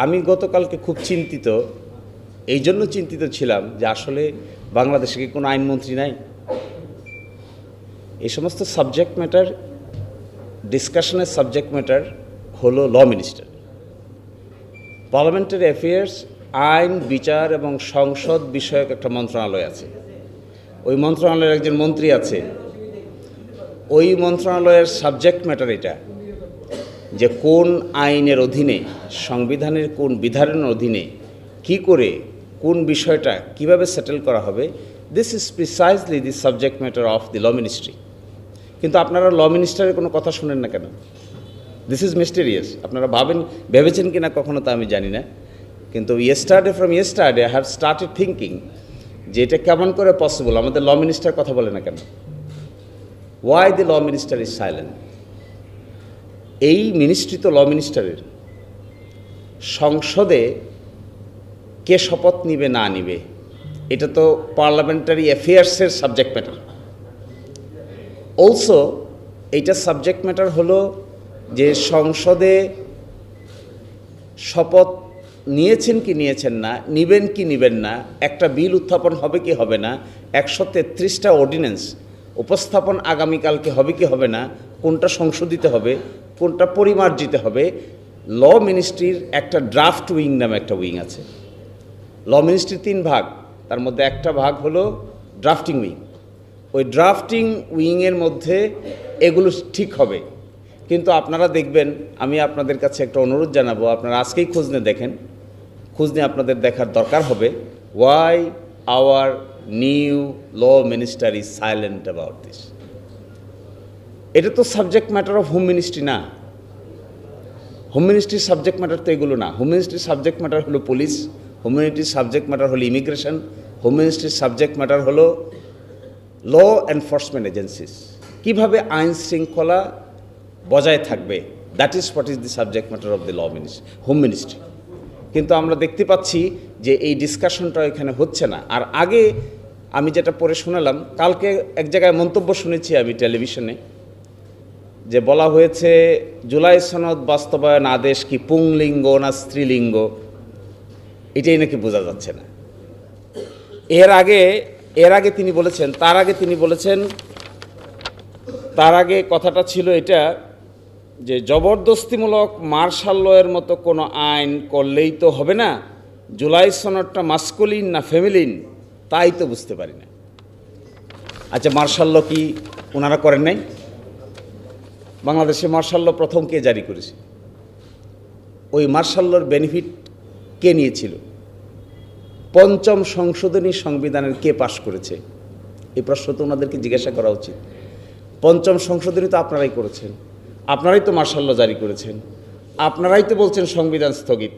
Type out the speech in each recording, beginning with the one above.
আমি গতকালকে খুব চিন্তিত, এই জন্য চিন্তিত ছিলাম যে আসলে বাংলাদেশে কি কোনো আইনমন্ত্রী নাই? এই সমস্ত সাবজেক্ট ম্যাটার ডিসকাশনের সাবজেক্ট ম্যাটার হলো ল মিনিস্টার। পার্লামেন্টারি অ্যাফেয়ার্স, আইন, বিচার এবং সংসদ বিষয়ক একটা মন্ত্রণালয় আছে। ওই মন্ত্রণালয়ের একজন মন্ত্রী আছে। ওই মন্ত্রণালয়ের সাবজেক্ট ম্যাটার এটা, যে কোন আইনের অধীনে, সংবিধানের কোন বিধানের অধীনে কি করে কোন বিষয়টা কিভাবে সেটেল করা হবে, this is precisely the subject matter of the law ministry. কিন্তু আপনারা ল মিনিস্টারের কোনো কথা শুনেন না কেন? This is mysterious. আপনারা ভেবেছেন কি না কখনো তা আমি জানি না, কিন্তু from yesterday I have started thinking যে এটা কেমন করে পসিবল, আমাদের ল মিনিস্টার কথা বলে না কেন? Why the law minister is silent? এই মিনিস্ট্রি তো ল মিনিস্টারের। সংসদে কে শপথ নিবে না নিবে এটা তো পার্লামেন্টারি অ্যাফেয়ার্সের সাবজেক্ট ম্যাটার। অলসো এইটা সাবজেক্ট ম্যাটার হলো যে সংসদে শপথ নিয়েছেন কি নিয়েছেন না, নিবেন কি নিবেন না, একটা বিল উত্থাপন হবে কি হবে না, 133টা অর্ডিন্যান্স উপস্থাপন আগামীকালকে হবে কি হবে না, কোনটা সংশোধিত হবে, কোনটা পরিমার্জিত হবে। ল মিনিস্ট্রির একটা ড্রাফট উইং নামে একটা উইং আছে। ল মিনিস্ট্রির 3 ভাগ, তার মধ্যে একটা ভাগ হলো ড্রাফটিং উইং। ওই ড্রাফটিং উইংয়ের মধ্যে এগুলো ঠিক হবে। কিন্তু আপনারা দেখবেন, আমি আপনাদের কাছে একটা অনুরোধ জানাবো, আপনারা আজকেই খোঁজ নিয়ে দেখেন, খোঁজ নিয়ে আপনাদের দেখার দরকার হবে why our new law minister is silent about this. এটা তো subject matter of home ministry না। হোম মিনিস্ট্রির সাবজেক্ট ম্যাটার তো এগুলো না। হোম মিনিস্ট্রির সাবজেক্ট ম্যাটার হলো পুলিশ, হোম মিনিস্ট্রির সাবজেক্ট ম্যাটার হলো ইমিগ্রেশন, হোম মিনিস্ট্রির সাবজেক্ট ম্যাটার হলো ল এনফোর্সমেন্ট এজেন্সিস, কীভাবে আইন শৃঙ্খলা বজায় থাকবে, that is what is the subject matter of the law ministry, home ministry. কিন্তু আমরা দেখতে পাচ্ছি যে এই ডিসকাশনটা এখানে হচ্ছে না। আর আগে আমি যেটা পড়ে শোনালাম, কালকে এক জায়গায় মন্তব্য শুনেছি আমি টেলিভিশনে, যে বলা হয়েছে জুলাই সনদ বাস্তবায়ন আদেশ কি পুংলিঙ্গ না স্ত্রীলিঙ্গ এটাই নাকি বোঝা যাচ্ছে না। এর আগে তিনি বলেছেন, তার আগে কথাটা ছিল এটা, যে জবরদস্তিমূলক মার্শাল লয়ের মতো কোনো আইন করলেই তো হবে না, জুলাই সনদটা মাস্কুলিন না ফেমিলিন তাই তো বুঝতে পারি না। আচ্ছা, মার্শাল ল কি ওনারা করেন নাই? বাংলাদেশে মার্শাল ল প্রথম কে জারি করেছে? ওই মার্শাল লর বেনিফিট কে নিয়েছিল? 5ম সংশোধনী সংবিধানের কে পাশ করেছে? এই প্রশ্ন তো ওনাদেরকে জিজ্ঞাসা করা উচিত। 5ম সংশোধনী তো আপনারাই করেছেন, আপনারাই তো মার্শাল ল জারি করেছেন, আপনারাই তো বলছেন সংবিধান স্থগিত,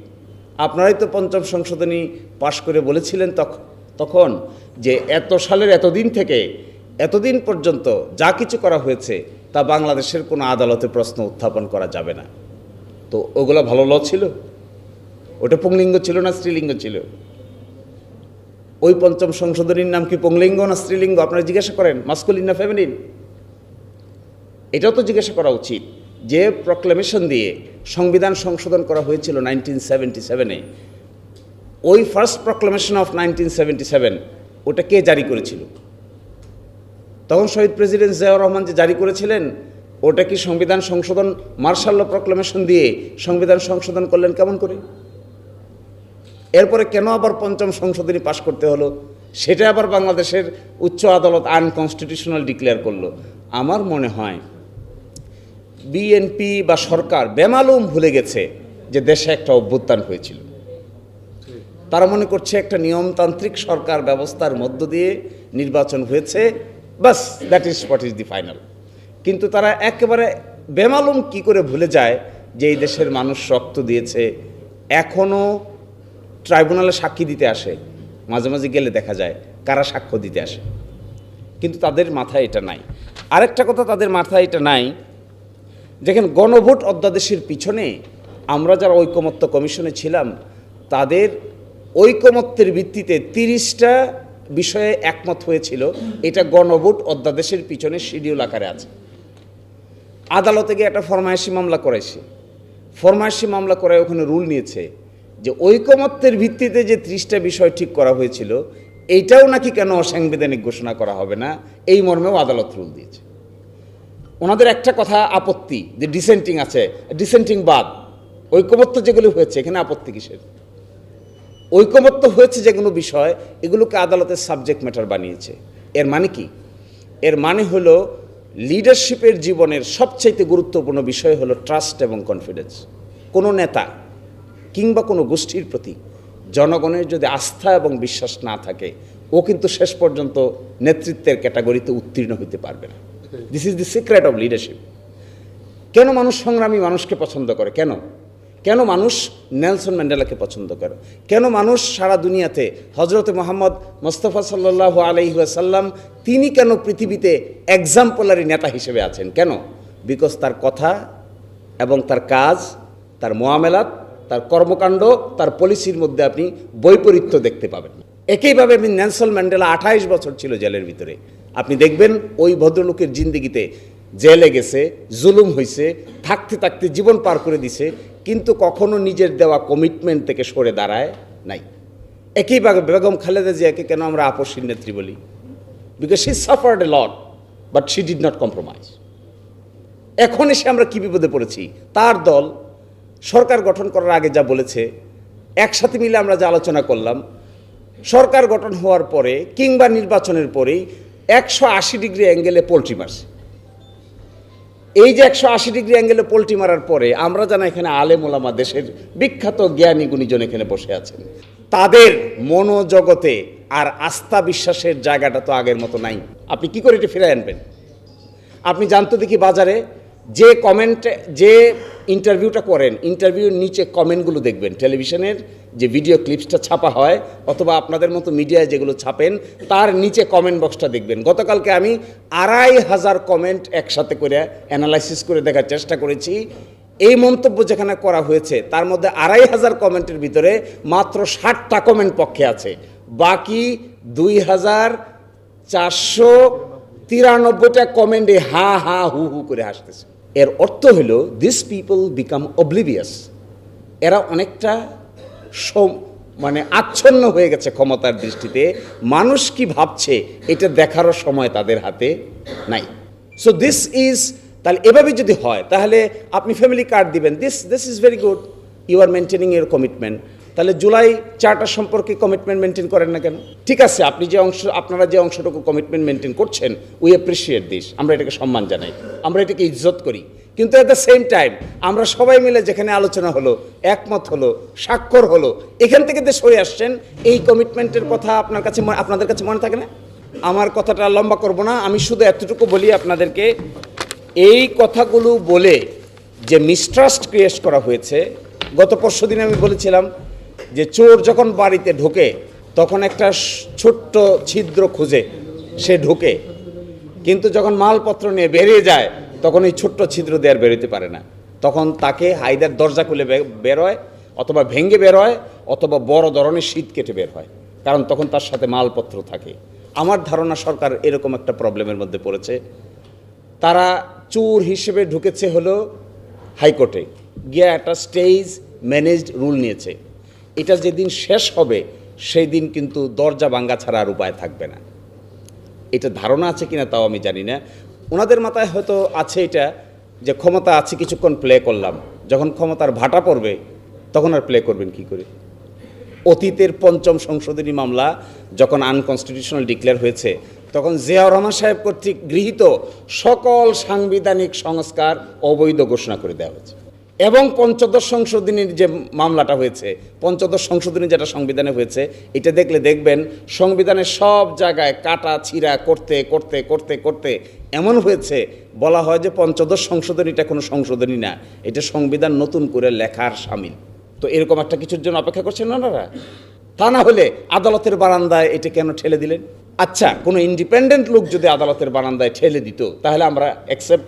আপনারাই তো 5ম সংশোধনী পাশ করে বলেছিলেন তখন যে এত সালের এতদিন থেকে এতদিন পর্যন্ত যা কিছু করা হয়েছে তা বাংলাদেশের কোনো আদালতে প্রশ্ন উত্থাপন করা যাবে না। তো ওগুলো ভালো ল ছিল? ওটা পুংলিঙ্গ ছিল না স্ত্রীলিঙ্গ ছিল? ওই 5ম সংশোধনীর নাম কি পুংলিঙ্গ না স্ত্রীলিঙ্গ? আপনারা জিজ্ঞাসা করেন, মাস্কুলিন না ফেমিনিন? এটাও তো জিজ্ঞাসা করা উচিত। যে প্রক্লেমেশন দিয়ে সংবিধান সংশোধন করা হয়েছিল 1977-এ, ওই ফার্স্ট প্রক্লেমেশন অফ 1977 ওটা কে জারি করেছিল? তখন শহীদ প্রেসিডেন্ট জিয়াউর রহমান যে জারি করেছিলেন, ওটা কি সংবিধান সংশোধন মার্শাল ল প্রক্লেমেশন দিয়ে সংবিধান সংশোধন করলেন কেমন করে? এরপরে কেন আবার 5ম সংশোধনী পাশ করতে হলো? সেটা আবার বাংলাদেশের উচ্চ আদালত আনকনস্টিটিউশনাল ডিক্লেয়ার করলো। আমার মনে হয় বিএনপি বা সরকার বেমালুম ভুলে গেছে যে দেশে একটা অভ্যুত্থান হয়েছিল। তারা মনে করছে একটা নিয়মতান্ত্রিক সরকার ব্যবস্থার মধ্য দিয়ে নির্বাচন হয়েছে, বাস that is what is the final. কিন্তু তারা একেবারে বেমালুম কি করে ভুলে যায় যে এই দেশের মানুষ রক্ত দিয়েছে। এখনও ট্রাইব্যুনালে সাক্ষী দিতে আসে, মাঝে মাঝে গেলে দেখা যায় কারা সাক্ষ্য দিতে আসে, কিন্তু তাদের মাথায় এটা নাই। আরেকটা কথা, তাদের মাথায় এটা নাই, দেখেন গণভোট অধ্যাদেশের পিছনে আমরা যারা ঐকমত্য কমিশনে ছিলাম, তাদের ঐকমত্যের ভিত্তিতে 30টা বিষয়ে একমত হয়েছিল। এটা গণভোট অধ্যাদেশের পিছনে শিডিউল আকারে আছে। আদালতে গিয়ে একটা ফরমায়েশি মামলা করাইছে, ফরমায়েশি মামলা করে ওখানে রুল নিয়েছে যে ঐকমত্যের ভিত্তিতে যে 30টা বিষয় ঠিক করা হয়েছিল এইটাও নাকি কেন অসাংবিধানিক ঘোষণা করা হবে না, এই মর্মেও আদালত রুল দিয়েছে। ওনাদের একটা কথা আপত্তি যে ডিসেন্টিং আছে, ডিসেন্টিং বাদ, ঐকমত্য যেগুলো হয়েছে এখানে আপত্তি কিসের? ঐকমত্য হয়েছে যেগুলো বিষয় এগুলোকে আদালতের সাবজেক্ট ম্যাটার বানিয়েছে। এর মানে কি? এর মানে হলো লিডারশিপের জীবনের সবচাইতে গুরুত্বপূর্ণ বিষয় হলো ট্রাস্ট এবং কনফিডেন্স। কোনো নেতা কিংবা কোনো গোষ্ঠীর প্রতি জনগণের যদি আস্থা এবং বিশ্বাস না থাকে, ও কিন্তু শেষ পর্যন্ত নেতৃত্বের ক্যাটাগরিতে উত্তীর্ণ হতে পারবে না। This is the secret of leadership. কেন মানুষ সংগ্রামী মানুষকে পছন্দ করে? কেন মানুষ নেলসন ম্যান্ডেলাকে পছন্দ করে? কেন মানুষ সারা দুনিয়াতে হজরত মোহাম্মদ মোস্তফা সাল্লাল্লাহু আলাইহি ওয়াসাল্লাম তিনি কেন পৃথিবীতে এক্সাম্পলারি নেতা হিসেবে আছেন? কেন? বিকজ তার কথা এবং তার কাজ, তার মুআমেলাত, তার কর্মকাণ্ড, তার পলিসির মধ্যে আপনি বৈপরীত্য দেখতে পাবেন। একইভাবে নেলসন ম্যান্ডেলা 28 বছর ছিল জেলের ভিতরে। আপনি দেখবেন ওই ভদ্রলোকের জিন্দেগিতে জেলে গেছে, জুলুম হয়েছে, থাকতে থাকতে জীবন পার করে দিছে, কিন্তু কখনো নিজের দেওয়া কমিটমেন্ট থেকে সরে দাঁড়ায় নাই। একইভাবে বেগম খালেদা জিয়াকে কেন আমরা আপসীর নেত্রী বলি? Because she suffered A lot but she did not compromise. এখন এসে আমরা কি বিপদে পড়েছি? তার দল সরকার গঠন করার আগে যা বলেছে, একসাথে মিলে আমরা যা আলোচনা করলাম, সরকার গঠন হওয়ার পরে কিংবা নির্বাচনের পরেই 180 ডিগ্রি অ্যাঙ্গেলে পোল্ট্রি মারছে। এই যে 180 ডিগ্রি অ্যাঙ্গেলে পোল্ট্রি মারার পরে আমরা জানা এখানে আলেম ওলামা, দেশের বিখ্যাত জ্ঞানী গুণীজন এখানে বসে আছেন, তাদের মনোজগতে আর আস্থা বিশ্বাসের জায়গাটা তো আগের মতো নাই। আপনি কি করে এটা ফিরে আনবেন? আপনি জানতো দেখি বাজারে যে কমেন্টে, যে ইন্টারভিউটা করেন, ইন্টারভিউর নিচে কমেন্টগুলো দেখবেন, টেলিভিশনের যে ভিডিও ক্লিপসটা ছাপা হয় অথবা আপনাদের মতো মিডিয়ায় যেগুলো ছাপেন তার নিচে কমেন্ট বক্সটা দেখবেন। গতকালকে আমি 2500 কমেন্ট একসাথে করে অ্যানালাইসিস করে দেখার চেষ্টা করেছি। এই মন্তব্য যেখানে করা হয়েছে তার মধ্যে 2500 কমেন্টের ভিতরে মাত্র 60টা কমেন্ট পক্ষে আছে, বাকি 2493টা কমেন্টে হা হা হু হু করে হাসতেছে। এর অর্থ হলো দিস পিপল বিকাম অবলিভিয়াস। এরা অনেকটা মানে আচ্ছন্ন হয়ে গেছে ক্ষমতার দৃষ্টিতে। মানুষ কি ভাবছে এটা দেখারও সময় তাদের হাতে নাই। সো দিস ইজ, তাহলে এভাবে যদি হয় তাহলে আপনি ফ্যামিলি কার্ড দিবেন, this is very good, you are maintaining your commitment. তাহলে জুলাই চার্টার সম্পর্কে কমিটমেন্ট মেনটেন করেন না কেন? ঠিক আছে, আপনারা যে অংশটুকু কমিটমেন্ট মেনটেন করছেন, উই অ্যাপ্রিসিয়েট দিস, আমরা এটাকে সম্মান জানাই, আমরা এটাকে ইজ্জত করি। কিন্তু অ্যাট দ্য সেম টাইম আমরা সবাই মিলে যেখানে আলোচনা হলো, একমত হলো, স্বাক্ষর হলো, এখান থেকে যে সরে আসছেন, এই কমিটমেন্টের কথা আপনাদের কাছে মনে থাকে না? আমার কথাটা লম্বা করব না, আমি শুধু এতটুকু বলি আপনাদেরকে, এই কথাগুলো বলে যে মিসট্রাস্ট ক্রিয়েট করা হয়েছে। গত পরশুদিন আমি বলেছিলাম যে চোর যখন বাড়িতে ঢোকে তখন একটা ছোট্ট ছিদ্র খুঁজে সে ঢোকে, কিন্তু যখন মালপত্র নিয়ে বেরিয়ে যায় তখন এই ছোট্ট ছিদ্র দিয়ে আর বেরোতে পারে না। তখন তাকে হাইদার দরজা খুলে বের হয়, অথবা ভেঙে বের হয়, অথবা বড় ধরনের শীত কেটে বের হয়, কারণ তখন তার সাথে মালপত্র থাকে। আমার ধারণা সরকার এরকম একটা প্রবলেমের মধ্যে পড়েছে। তারা চোর হিসেবে ঢুকেছে হলো হাইকোর্টে গিয়ে একটা স্টেজ ম্যানেজড রুল নিয়েছে। এটা যেদিন শেষ হবে সেই দিন কিন্তু দরজা ভাঙ্গা ছাড়া আর উপায় থাকবে না। এটা ধারণা আছে কিনা তাও আমি জানি না। ওনাদের মাথায় হয়তো আছে এটা যে ক্ষমতা আছে, কিছুক্ষণ প্লে করলাম, যখন ক্ষমতার ভাটা পড়বে তখন আর প্লে করবেন কি করে? অতীতের 5ম সংশোধনী মামলা যখন আনকনস্টিটিউশনাল ডিক্লেয়ার হয়েছে তখন জিয়াউর রহমান সাহেব কর্তৃক গৃহীত সকল সাংবিধানিক সংস্কার অবৈধ ঘোষণা করে দেওয়া হয়েছে। এবং 5ম সংশোধনীর যে মামলাটা হয়েছে, 5ম সংশোধনী যেটা সংবিধানে হয়েছে, এটা দেখবেন সংবিধানের সব জায়গায় কাটা ছিঁড়া করতে করতে করতে করতে এমন হয়েছে বলা হয় যে 5ম সংশোধনীটা কোনো সংশোধনী না, এটা সংবিধান নতুন করে লেখার শামিল। তো এরকম একটা কিছুর জন্য অপেক্ষা করছেন ওনারা? তা না হলে আদালতের বারান্দায় এটা কেন ঠেলে দিলেন? আচ্ছা, কোনো ইন্ডিপেন্ডেন্ট লোক যদি আদালতের বারান্দায় ঠেলে দিত তাহলে আমরা অ্যাকসেপ্ট